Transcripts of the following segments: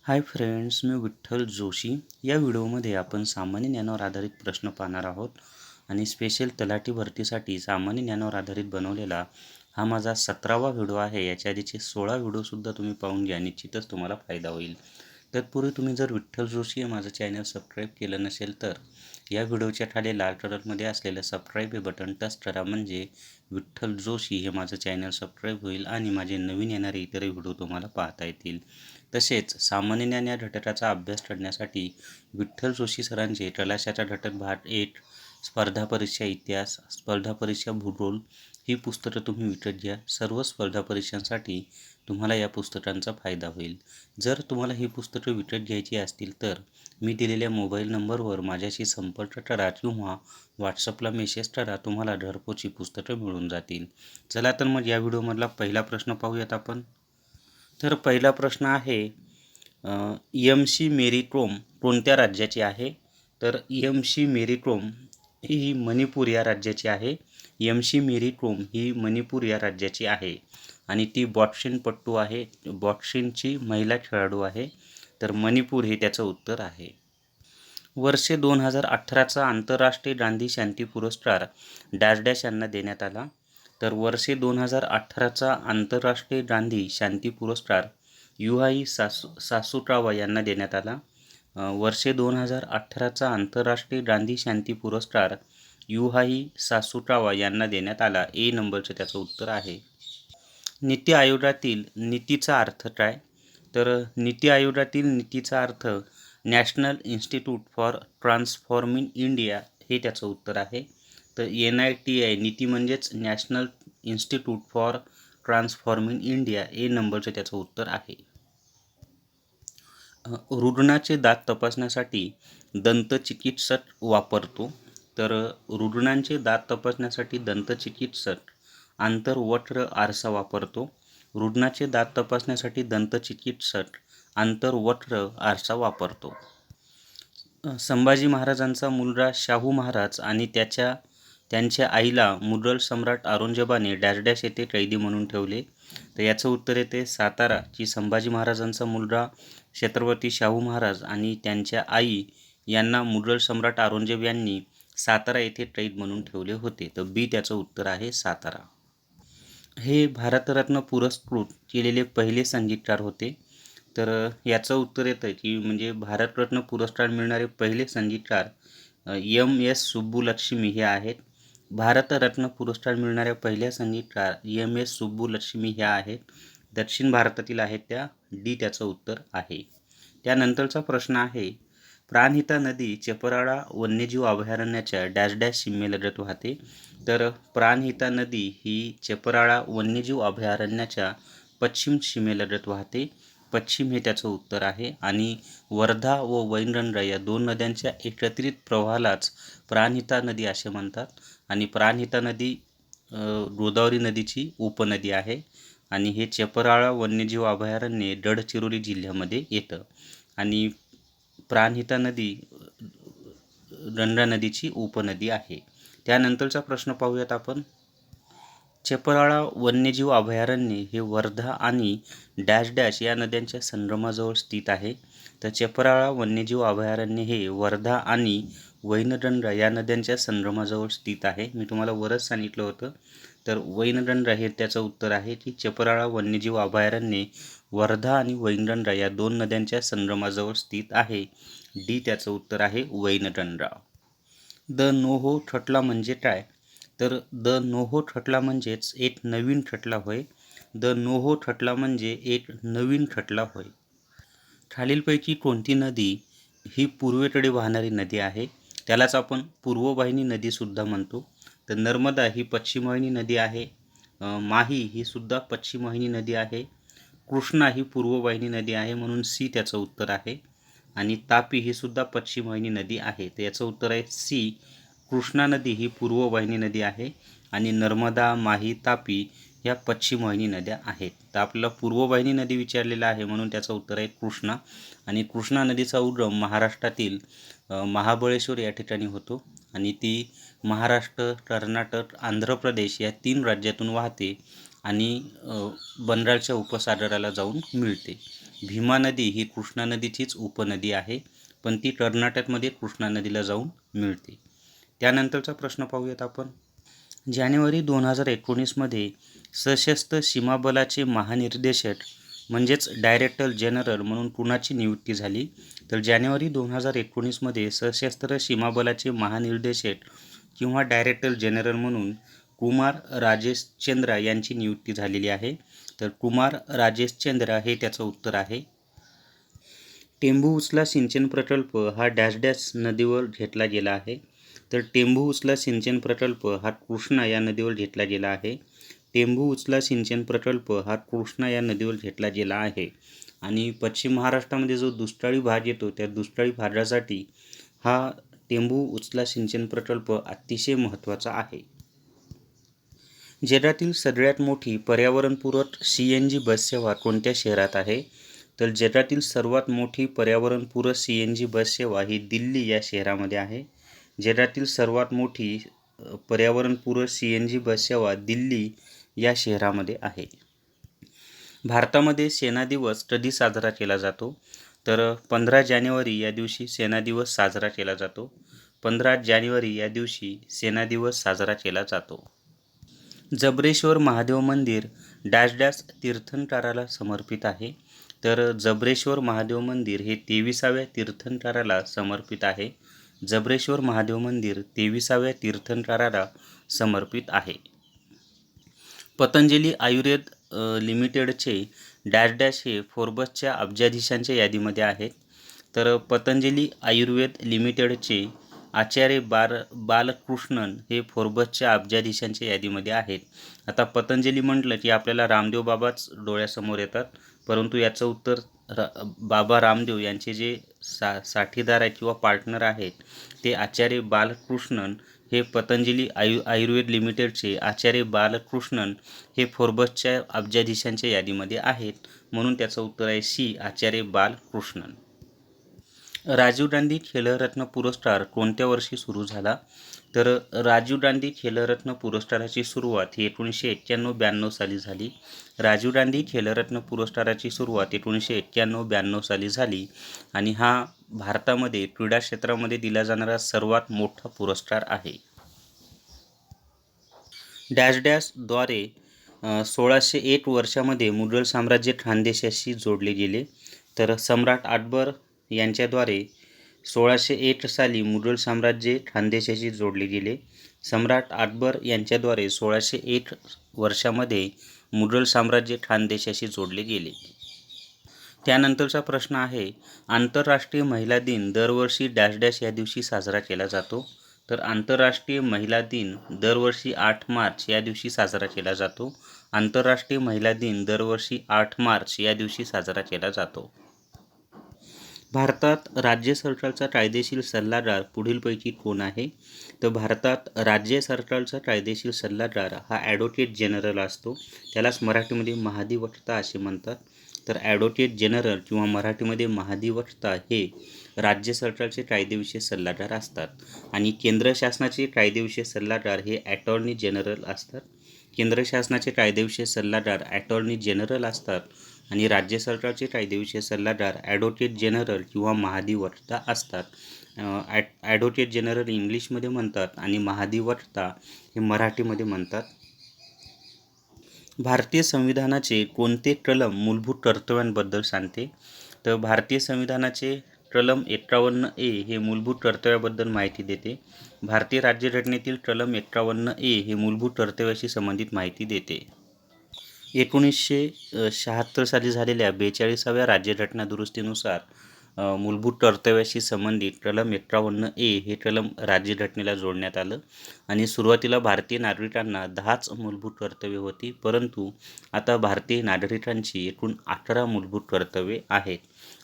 Hi friends, मी विठ्ठल जोशी. या व्हिडिओमध्ये आपण सामान्य ज्ञानावर आधारित प्रश्न पाहणार आहोत आणि स्पेशल तलाठी भरतीसाठी सामान्य ज्ञानावर आधारित बनवलेला हा माझा 17वा व्हिडिओ आहे. याच्या आधीचे 16 व्हिडिओसुद्धा तुम्ही पाहून घ्या, निश्चितच तुम्हाला फायदा होईल. तत्पूर्वी तुम्ही जर विठ्ठल जोशी हे माझं चॅनल सबस्क्राईब केलं नसेल तर या व्हिडिओच्या खाली लाल कलरमध्ये असलेलं सबस्क्राईब हे बटन टच करा, म्हणजे विठ्ठल जोशी हे माझं चॅनल सबस्क्राईब होईल आणि माझे नवीन येणारे इतर व्हिडिओ तुम्हाला पाहता येतील. तसेच सामान्य ज्ञान या घटकाचा अभ्यास करण्यासाठी विठ्ठल जोशी सरांचे तलाशाचा घटक भाग 8, स्पर्धा परीक्षा इतिहास, स्पर्धा परीक्षा भूगोल ही पुस्तकं तुम्ही विकत घ्या. सर्व स्पर्धा परीक्षांसाठी तुम्हाला या पुस्तकांचा फायदा होईल. जर तुम्हाला ही पुस्तकं विकत घ्यायची असतील तर मी दिलेल्या मोबाईल नंबरवर माझ्याशी संपर्क करा किंवा व्हॉट्सअपला मेसेज करा, तुम्हाला घरपोच ही पुस्तकं मिळून जातील. चला तर मग या व्हिडिओमधला पहिला प्रश्न पाहूयात आपण. तर पहिला प्रश्न आहे, एम.सी. मेरी कोम कोणत्या राज्याची आहे? तर एम.सी. मेरी कोम ही मणिपूर या राज्याची आहे. एम.सी. मेरी कोम ही मणिपूर या राज्याची आहे आणि ती बॉक्सिंगपटू आहे, बॉक्सिंगची महिला खेळाडू आहे. तर मणिपूर हे त्याचं उत्तर आहे. वर्षे 2018चा आंतरराष्ट्रीय गांधी शांती पुरस्कार डॅश डॅश यांना देण्यात आला. तर वर्षे 2018चा आंतरराष्ट्रीय गांधी शांती पुरस्कार युहाई सासुकावा यांना देण्यात आला. वर्षे 2018चा आंतरराष्ट्रीय गांधी शांती पुरस्कार युहाई सासुकावा यांना देण्यात आला. ए नंबरचं त्याचं उत्तर आहे. नीती आयोगातील नीतीचा अर्थ काय? तर नीती आयोगातील नीतीचा अर्थ national institute for transforming India हे त्याचं उत्तर आहे. तर NITI नीती म्हणजेच national institute for transforming India, A नंबरचं त्याचं उत्तर आहे. रुग्णाचे दात तपासण्यासाठी दंतचिकित्सक वापरतो. तर रुग्णांचे दात तपासण्यासाठी दंतचिकित्सक आंतरवक्र आरसा वापरतो. रुग्णाचे दात तपासण्यासाठी दंतचिकित्सक आंतरवक्र आरसा वापरतो. संभाजी महाराजांचा मुलगा शाहू महाराज आणि त्यांच्या आईला मुघल सम्राट औरंगजेबाने डॅश डॅश येथे कैदी म्हणून ठेवले. तर याचं उत्तर येते सातारा, की संभाजी महाराजांचा मुलगा छत्रपती शाहू महाराज आणि त्यांच्या आई यांना मुघल सम्राट औरंगजेब यांनी सातारा येथे कैद म्हणून ठेवले होते. तर बी त्याचं उत्तर आहे सातारा. हे भारतरत्न पुरस्कृत केलेले पहिले संगीतकार होते. तर याचं उत्तर येतं की म्हणजे भारतरत्न पुरस्कार मिळणारे पहिले संगीतकार M.S. सुब्बुलक्ष्मी हे आहेत. भारतरत्न पुरस्कार मिळणाऱ्या पहिल्या संगीतकार M.S. सुब्बुलक्ष्मी ह्या आहेत. दक्षिण भारतातील आहेत त्या. डी त्याचं उत्तर आहे. त्यानंतरचा प्रश्न आहे, प्राणहिता नदी चपराळा वन्यजीव अभयारण्याच्या डॅश डॅश सीमेलगत वाहते. तर प्राणहिता नदी ही चपराळा वन्यजीव अभयारण्याच्या पश्चिम सीमेलगत वाहते. पश्चिम हे त्याचं उत्तर आहे. आणि वर्धा व वैनगंगा या दोन नद्यांच्या एकत्रित प्रवाहालाच प्राणहिता नदी असे म्हणतात. आणि प्राणहिता नदी गोदावरी नदीची उपनदी आहे आणि हे चपराळा वन्यजीव अभयारण्य गडचिरोली जिल्ह्यामध्ये येतं. आणि प्राणहिता नदी गंगा नदीची उपनदी आहे. त्यानंतरचा प्रश्न पाहूयात आपण. चपराळा वन्यजीव अभयारण्य हे वर्धा आणि डॅश डॅश या नद्यांच्या संगमाजवळ स्थित आहे. तर चपराळा वन्यजीव अभयारण्य हे वर्धा आणि वैनगंगा या नद्यांच्या संगमाजवळ स्थित आहे. मी तुम्हाला वरच सांगितलं होतं. तर वैनगंगा हे त्याचं उत्तर आहे, की चपराळा वन्यजीव अभयारण्य वर्धा आणि वैनगंगा या दोन नद्यांच्या संगमाजवळ स्थित आहे. डी त्याचं उत्तर आहे वैनगंगा. द नोहो खटला म्हणजे काय? तर द नोहो खटला म्हणजेच एक नवीन खटला होय. द नोहो खटला म्हणजे एक नवीन खटला होय. खालीलपैकी कोणती नदी ही पूर्वेकडे वाहणारी नदी आहे? त्यालाच आपण पूर्ववाहिनी नदीसुद्धा म्हणतो. तर नर्मदा ही पश्चिमवाहिनी नदी आहे. माही ही सुद्धा पश्चिमवाहिनी नदी आहे. कृष्णा ही पूर्ववाहिनी नदी आहे, म्हणून सी त्याचं उत्तर आहे. आणि तापी ही सुद्धा पश्चिमवाहिनी नदी आहे. तर याचं उत्तर आहे सी. कृष्णा नदी ही पूर्ववाहिनी नदी आहे आणि नर्मदा, माही, तापी ह्या पश्चिमवाहिनी नद्या आहेत. तर आपल्याला पूर्ववाहिनी नदी विचारलेला आहे, म्हणून त्याचं उत्तर आहे कृष्णा. आणि कृष्णा नदीचा उगम महाराष्ट्रातील महाबळेश्वर या ठिकाणी होतो आणि ती महाराष्ट्र, कर्नाटक, आंध्र प्रदेश या 3 राज्यातून वाहते आणि बंगालच्या उपसागराला जाऊन मिळते. भीमा नदी ही कृष्णा नदीचीच उपनदी आहे, पण ती कर्नाटकमध्ये कृष्णा नदीला जाऊन मिळते. त्यानंतरचा प्रश्न पाहूयात आपण. जानेवारी 2019मध्ये सशस्त्र सीमा बलाचे महानिर्देशक म्हणजेच डायरेक्टर जनरल म्हणून कुणाची नियुक्ती झाली? तर जानेवारी 2019मध्ये सशस्त्र सीमा बलाचे महानिर्देशक किंवा डायरेक्टर जनरल म्हणून कुमार राजेश चंद्रा यांची नियुक्ती झालेली आहे. तर कुमार राजेश चंद्रा हे त्याचं उत्तर आहे. टेंभू उचला सिंचन प्रकल्प हा डॅश डॅश नदीवर घेतला गेला आहे. तर टेंभू उचला सिंचन प्रकल्प हा कृष्णा या नदीवर घेतला गेला आहे. टेंभू उचला सिंचन प्रकल्प हा कृष्णा या नदीवर घेतला गेला आहे. आणि पश्चिम महाराष्ट्रामध्ये जो दुष्काळी भाग येतो त्या दुष्काळी भागासाठी हा टेंभू उचला सिंचन प्रकल्प अतिशय महत्त्वाचा आहे. जगातील सगळ्यात मोठी पर्यावरणपूरक CNG बस सेवा कोणत्या शहरात आहे? तर जगातील सर्वात मोठी पर्यावरणपूरक CNG बस सेवा ही दिल्ली या शहरामध्ये आहे. जगातील सर्वात मोठी पर्यावरणपूरक CNG बस सेवा दिल्ली या शहरामध्ये आहे. भारतामध्ये सेना दिवस कधी साजरा केला जातो? तर 15 जानेवारी या दिवशी सेना दिवस साजरा केला जातो. 15 जानेवारी या दिवशी सेना दिवस साजरा केला जातो. जबरेश्वर महादेव मंदिर डॅश डॅश तीर्थंकराला समर्पित आहे. तर जबरेश्वर महादेव मंदिर हे 23व्या तीर्थंकराला समर्पित आहे. जबरेश्वर महादेव मंदिर 23व्या तीर्थंकराला समर्पित आहे. पतंजली आयुर्वेद लिमिटेडचे डॅश डॅश हे फोर्ब्सच्या अब्जाधीशांच्या यादीमध्ये आहेत. तर पतंजली आयुर्वेद लिमिटेडचे आचार्य बालकृष्णन हे फोर्ब्सच्या अब्जाधीशांच्या यादीमध्ये आहेत. आता पतंजली म्हटलं की आपल्याला रामदेव बाबाच डोळ्यासमोर येतात, परंतु याचं उत्तर बाबा रामदेव यांचे जे साथीदार आहे किंवा पार्टनर आहेत ते आचार्य बालकृष्णन हे पतंजली आयुर्वेद लिमिटेडचे आचार्य बालकृष्णन हे फोर्ब्सच्या अब्जाधीशांच्या यादीमध्ये आहेत, म्हणून त्याचं उत्तर आहे सी, आचार्य बालकृष्णन. राजीव गांधी खेलरत्न पुरस्कार कोणत्या वर्षी सुरू झाला? तर राजीव गांधी खेलरत्न पुरस्काराची सुरुवात ही 1991-92 साली झाली. राजीव गांधी खेलरत्न पुरस्काराची सुरुवात 1991-92 साली झाली आणि हा भारतामध्ये क्रीडा क्षेत्रामध्ये दिला जाणारा सर्वात मोठा पुरस्कार आहे. डॅश डॅश द्वारे 1601 वर्षामध्ये मुघल साम्राज्य खानदेशाशी जोडले गेले. तर सम्राट अकबर यांच्याद्वारे 1601 साली मुघल साम्राज्य खानदेशाशी जोडले गेले. सम्राट अकबर यांच्याद्वारे 1601 वर्षामध्ये मुघल साम्राज्य खानदेशाशी जोडले गेले. त्यानंतरचा प्रश्न आहे, आंतरराष्ट्रीय महिला दिन दरवर्षी डॅश डॅश या दिवशी साजरा केला जातो. तर आंतरराष्ट्रीय महिला दिन दरवर्षी 8 मार्च या दिवशी साजरा केला जातो. आंतरराष्ट्रीय महिला दिन दरवर्षी 8 मार्च या दिवशी साजरा केला जातो. भारतात राज्य सरकारचा कायदेशीर सल्लागार पुढीलपैकी कोण आहे? तर भारतात राज्य सरकारचा कायदेशीर सल्लागार हा ॲडव्होकेट जनरल असतो. त्यालाच मराठीमध्ये महाधिवक्ता असे म्हणतात. तर ॲडव्होकेट जनरल किंवा मराठीमध्ये महाधिवक्ता हे राज्य सरकारचे कायदेविषयक सल्लागार असतात. आणि केंद्र शासनाचे कायदेविषयक सल्लागार हे अटॉर्नी जनरल असतात. केंद्र शासनाचे कायदेविषयक सल्लागार अटॉर्नी जनरल असतात आणि राज्य सरकारचे कायदेविषयक सल्लागार ॲडव्होकेट जनरल किंवा महाधिवक्ता असतात. ॲडव्होकेट जनरल इंग्लिशमध्ये म्हणतात आणि महाधिवक्ता हे मराठीमध्ये म्हणतात. भारतीय संविधानाचे कोणते कलम मूलभूत कर्तव्यांबद्दल सांगते? तर भारतीय संविधानाचे कलम 51A हे मूलभूत कर्तव्याबद्दल माहिती देते. भारतीय राज्यघटनेतील कलम 51A हे मूलभूत कर्तव्याशी संबंधित माहिती देते. 1976 साली झालेल्या 42व्या राज्यघटना दुरुस्तीनुसार मूलभूत कर्तव्याशी संबंधित कलम 51A हे कलम राज्यघटनेला जोडण्यात आलं आणि सुरुवातीला भारतीय नागरिकांना 10च मूलभूत कर्तव्ये होती, परंतु आता भारतीय नागरिकांची एकूण 11 मूलभूत कर्तव्ये आहेत.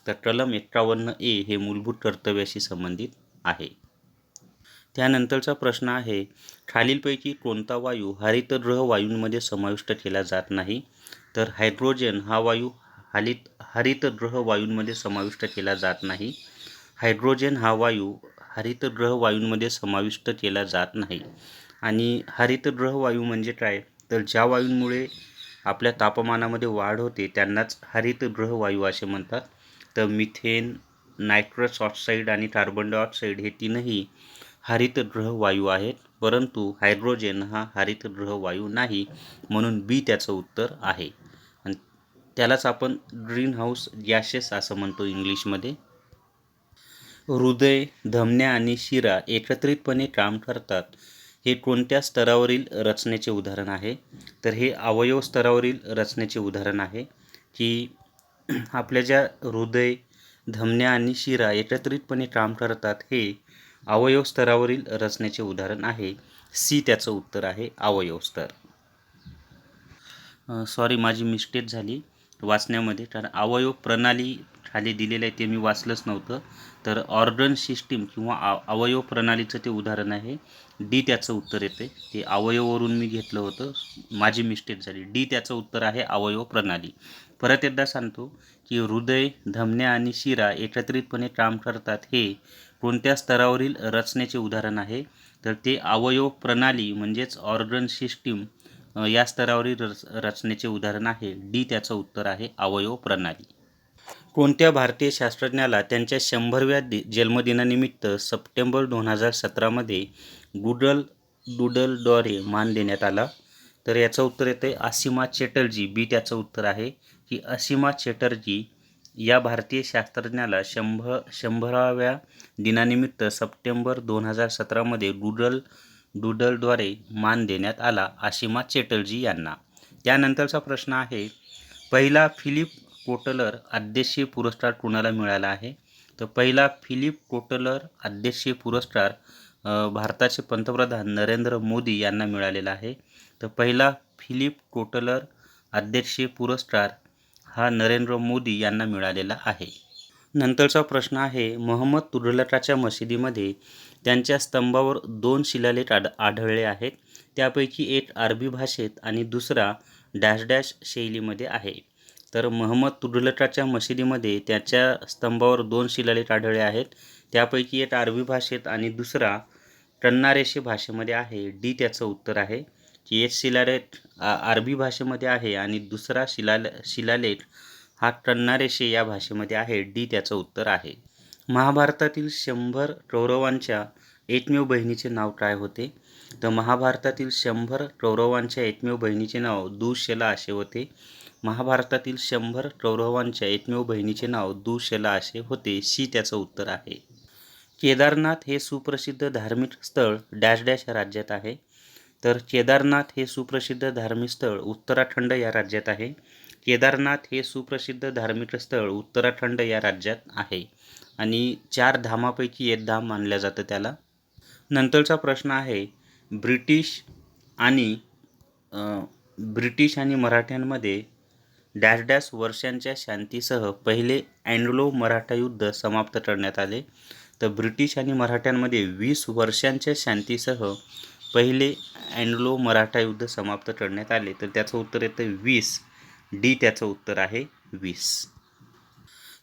तर कलम 51A हे मूलभूत कर्तव्याशी संबंधित आहे. त्यानंतरचा प्रश्न आहे, खालीलपैकी कोणता वायू हरितगृह वायूंमध्ये समाविष्ट केला जात नाही? तर हायड्रोजन हा वायू हरितगृह वायूंमध्ये समाविष्ट केला जात नाही. हायड्रोजन हा वायू हरितगृह वायूंमध्ये समाविष्ट केला जात नाही. आणि हरितगृह वायू म्हणजे काय? तर ज्या वायूंमुळे आपल्या तापमानामध्ये वाढ होते त्यांनाच हरितगृह वायू असे म्हणतात. तर मिथेन, नायट्रस ऑक्साईड आणि कार्बन डायऑक्साईड हे तीनही हरितगृह वायू आहेत, परंतु हायड्रोजन हा हरितगृह वायू नाही, म्हणून बी त्याचं उत्तर आहे. आणि त्यालाच आपण ग्रीन हाऊस गॅसेस असं म्हणतो इंग्लिशमध्ये. हृदय, धमन्या आणि शिरा एकत्रितपणे काम करतात हे कोणत्या स्तरावरील रचनेचे उदाहरण आहे? तर हे अवयव स्तरावरील रचनेचे उदाहरण आहे, की आपल्या ज्या हृदय, धमन्या आणि शिरा एकत्रितपणे काम करतात हे अवयव स्तरावरील रचनेचे उदाहरण आहे. सी त्याचं उत्तर आहे, अवयव स्तर. सॉरी, माझी मिस्टेक झाली वाचण्यामध्ये, कारण अवयव प्रणाली खाली दिलेलं आहे ते मी वाचलंच नव्हतं. तर ऑर्गन सिस्टीम किंवा अवयव प्रणालीचं ते उदाहरण आहे. डी त्याचं उत्तर येते. ते अवयववरून मी घेतलं होतं, माझी मिस्टेक झाली. डी त्याचं उत्तर आहे, अवयव प्रणाली. परत एकदा सांगतो की हृदय, धमन्या आणि शिरा एकत्रितपणे काम करतात हे कोणत्या स्तरावरील रचनेचे उदाहरण आहे? तर ते अवयव प्रणाली म्हणजेच ऑर्गन सिस्टीम या स्तरावरील रचनेचे उदाहरण आहे. डी त्याचं उत्तर आहे, अवयव प्रणाली. कोणत्या भारतीय शास्त्रज्ञाला त्यांच्या 100व्या जन्मदिनानिमित्त सप्टेंबर 2017मध्ये डूडलद्वारे मान देण्यात आला? तर याचं उत्तर येते असीमा चॅटर्जी. बी त्याचं उत्तर आहे, की असीमा चॅटर्जी या भारतीय शास्त्रज्ञाला 100व्या दिनानिमित्त सप्टेंबर 2017मध्ये डूडलद्वारे मान देण्यात आला, असीमा चॅटर्जी यांना. त्यानंतरचा प्रश्न आहे, पहिला फिलिप कोटलर अध्यक्षीय पुरस्कार कोणाला मिळाला आहे? तर पहिला फिलिप कोटलर अध्यक्षीय पुरस्कार भारताचे पंतप्रधान नरेंद्र मोदी यांना मिळालेला आहे. तर पहिला फिलिप कोटलर अध्यक्षीय पुरस्कार हा नरेंद्र मोदी यांना मिळालेला आहे. नंतरचा प्रश्न आहे, मोहम्मद तुघलकाच्या मशिदीमध्ये त्यांच्या स्तंभावर 2 शिलालेख आढळले आहेत. त्यापैकी एक अरबी भाषेत आणि दुसरा डॅश डॅश शैलीमध्ये आहे. तर मोहम्मद तुघलकाच्या मशिदीमध्ये त्याच्या स्तंभावर 2 शिलालेख आढळले आहेत. त्यापैकी एक अरबी भाषेत आणि दुसरा कन्नारेशी भाषेमध्ये आहे. डी त्याचं उत्तर आहे, की एक शिलालेख अरबी भाषेमध्ये आहे आणि दुसरा शिलालेख हा कन्नारेशी या भाषेमध्ये आहे. डी त्याचं उत्तर आहे. महाभारतातील 100 कौरवांच्या एकमेव बहिणीचे नाव काय होते? तर महाभारतातील 100 कौरवांच्या एकमेव बहिणीचे नाव दुःशला असे होते. महाभारतातील 100 कौरवांच्या एकमेव बहिणीचे नाव दुःशला असे होते. सी त्याचं उत्तर आहे. केदारनाथ हे सुप्रसिद्ध धार्मिक स्थळ डॅश डॅश या राज्यात आहे. तर केदारनाथ हे सुप्रसिद्ध धार्मिक स्थळ उत्तराखंड या राज्यात आहे. केदारनाथ हे सुप्रसिद्ध धार्मिक स्थळ उत्तराखंड या राज्यात आहे आणि 4 धामापैकी एक धाम मानलं जातं त्याला. नंतरचा प्रश्न आहे, ब्रिटिश आणि मराठ्यांमध्ये डॅश डॅश वर्षांच्या शांतीसह पहिले अँग्लो मराठा युद्ध समाप्त करण्यात आले. तर ब्रिटिश आणि मराठ्यांमध्ये 20 वर्षांच्या शांतीसह पहिले अँग्लो मराठा युद्ध समाप्त करण्यात आले. तर त्याचं उत्तर येतं 20. डी त्याचं उत्तर आहे, 20.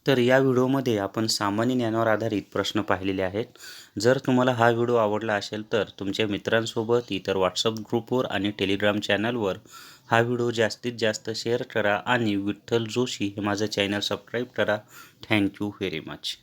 तर या व्हिडिओमध्ये आपण सामान्य ज्ञानावर आधारित प्रश्न पाहिलेले आहेत. जर तुम्हाला हा व्हिडिओ आवडला असेल तर तुमच्या मित्रांसोबत, इतर व्हॉट्सअप ग्रुपवर आणि टेलिग्राम चॅनलवर हा व्हिडिओ जास्तीत जास्त शेअर करा आणि विठ्ठल जोशी हे माझं चॅनल सबस्क्राईब करा. Thank you very much.